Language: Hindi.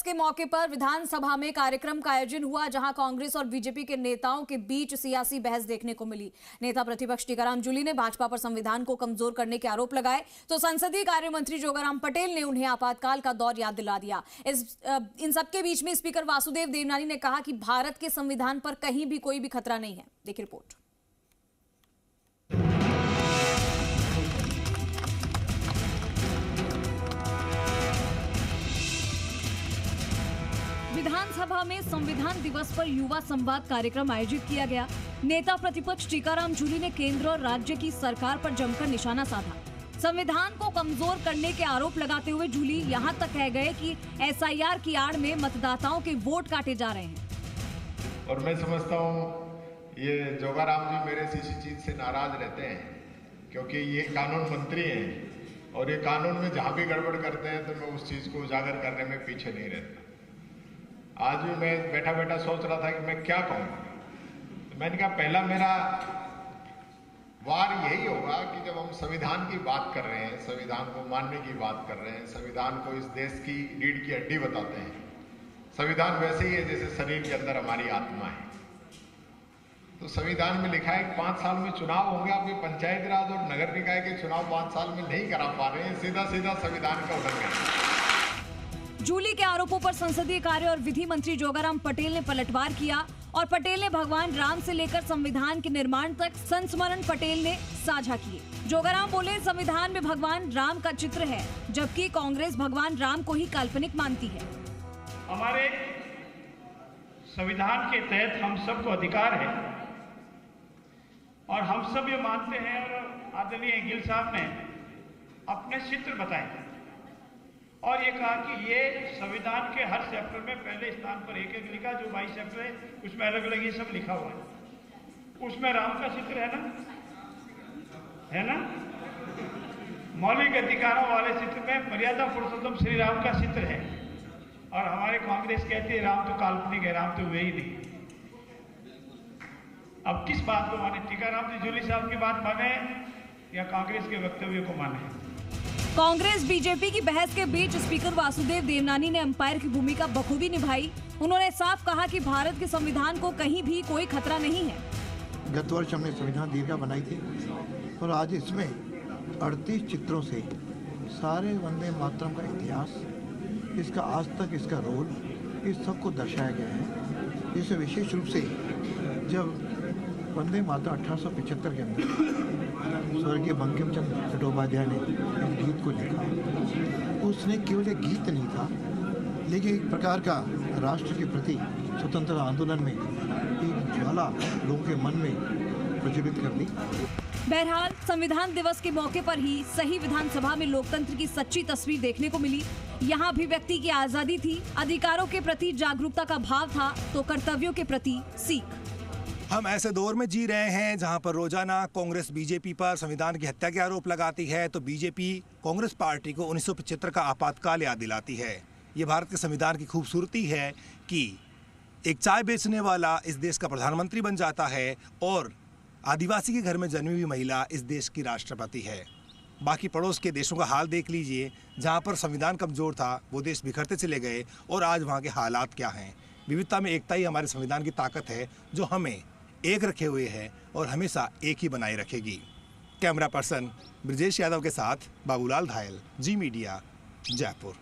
के मौके पर विधानसभा में कार्यक्रम का आयोजन हुआ, जहां कांग्रेस और बीजेपी के नेताओं के बीच सियासी बहस देखने को मिली। नेता प्रतिपक्ष टीकाराम जूली ने भाजपा पर संविधान को कमजोर करने के आरोप लगाए, तो संसदीय कार्य मंत्री जोगाराम पटेल ने उन्हें आपातकाल का दौर याद दिला दिया। इन सबके बीच में स्पीकर वासुदेव देवनानी ने कहा कि भारत के संविधान पर कहीं भी कोई भी खतरा नहीं है। देखिए रिपोर्ट। विधानसभा में संविधान दिवस पर युवा संवाद कार्यक्रम आयोजित किया गया। नेता प्रतिपक्ष टीकाराम जूली ने केंद्र और राज्य की सरकार पर जमकर निशाना साधा। संविधान को कमजोर करने के आरोप लगाते हुए जूली यहां तक कह गए कि एसआईआर की आड़ में मतदाताओं के वोट काटे जा रहे हैं। और मैं समझता हूं ये जोगाराम जी मेरे से इसी चीज से नाराज रहते हैं, क्योंकि ये कानून मंत्री हैं और ये कानून में जहां भी गड़बड़ करते हैं तो मैं उस चीज को उजागर करने में पीछे नहीं रहता। आज भी मैं बैठा बैठा सोच रहा था कि मैं क्या कहूँ, तो मैंने कहा पहला मेरा वार यही होगा कि जब हम संविधान की बात कर रहे हैं, संविधान को मानने की बात कर रहे हैं, संविधान को इस देश की रीढ़ की हड्डी बताते हैं। संविधान वैसे ही है जैसे शरीर के अंदर हमारी आत्मा है। तो संविधान में लिखा है कि 5 साल में चुनाव होंगे। आप ये पंचायत राज और नगर निकाय के चुनाव 5 साल में नहीं करा पा रहे हैं, सीधा सीधा संविधान का उल्लंघन। जूली के आरोपों पर संसदीय कार्य और विधि मंत्री जोगाराम पटेल ने पलटवार किया और पटेल ने भगवान राम से लेकर संविधान के निर्माण तक संस्मरण पटेल ने साझा किए। जोगाराम बोले, संविधान में भगवान राम का चित्र है, जबकि कांग्रेस भगवान राम को ही काल्पनिक मानती है। हमारे संविधान के तहत हम सबको अधिकार है और हम सब ये मानते हैं। और आदरणीय गिल साहब ने अपने चित्र बताए और ये कहा कि ये संविधान के हर चैप्टर में पहले स्थान पर एक एक लिखा, जो 22 चैप्टर है उसमें अलग अलग ये सब लिखा हुआ है। उसमें राम का चित्र है ना, मौलिक अधिकारों वाले चित्र में मर्यादा पुरुषोत्तम श्री राम का चित्र है। और हमारे कांग्रेस कहती है राम तो काल्पनिक है, राम तो हुए ही नहीं। अब किस बात को माने, टीकाराम जी जूली साहब की बात माने या कांग्रेस के वक्तव्य को माने? कांग्रेस बीजेपी की बहस के बीच स्पीकर वासुदेव देवनानी ने अंपायर की भूमिका बखूबी निभाई। उन्होंने साफ कहा कि भारत के संविधान को कहीं भी कोई खतरा नहीं है। गत वर्ष हमने संविधान दीर्घा बनाई थी और आज इसमें 38 चित्रों से सारे वंदे मातरम का इतिहास, इसका आज तक इसका रोल, इस सब को दर्शाया गया है। जिससे विशेष रूप से जब वंदे मातरम 1875 के अंदर स्वर्गीय बंकिम चंद्र चट्टोपाध्याय ने इस गीत को लिखा, उसने केवल एक गीत नहीं था, लेकिन एक प्रकार का राष्ट्र के प्रति स्वतंत्रता आंदोलन में एक ज्वाला लोगों के मन में प्रज्वलित कर दी। बहरहाल संविधान दिवस के मौके पर ही सही विधानसभा में लोकतंत्र की सच्ची तस्वीर देखने को मिली। यहाँ अभिव्यक्ति की आजादी थी, अधिकारों के प्रति जागरूकता का भाव था, तो कर्तव्यों के प्रति सीख। हम ऐसे दौर में जी रहे हैं जहां पर रोजाना कांग्रेस बीजेपी पर संविधान की हत्या के आरोप लगाती है, तो बीजेपी कांग्रेस पार्टी को 1975 का आपातकाल याद दिलाती है। ये भारत के संविधान की खूबसूरती है कि एक चाय बेचने वाला इस देश का प्रधानमंत्री बन जाता है और आदिवासी के घर में जन्मी हुई महिला इस देश की राष्ट्रपति है। बाकी पड़ोस के देशों का हाल देख लीजिए, जहाँ पर संविधान कमजोर था वो देश बिखरते चले गए और आज वहाँ के हालात क्या हैं। विविधता में एकता ही हमारे संविधान की ताकत है, जो हमें एक रखे हुए है और हमेशा एक ही बनाए रखेगी। कैमरा पर्सन ब्रजेश यादव के साथ बाबूलाल धायल, जी मीडिया, जयपुर।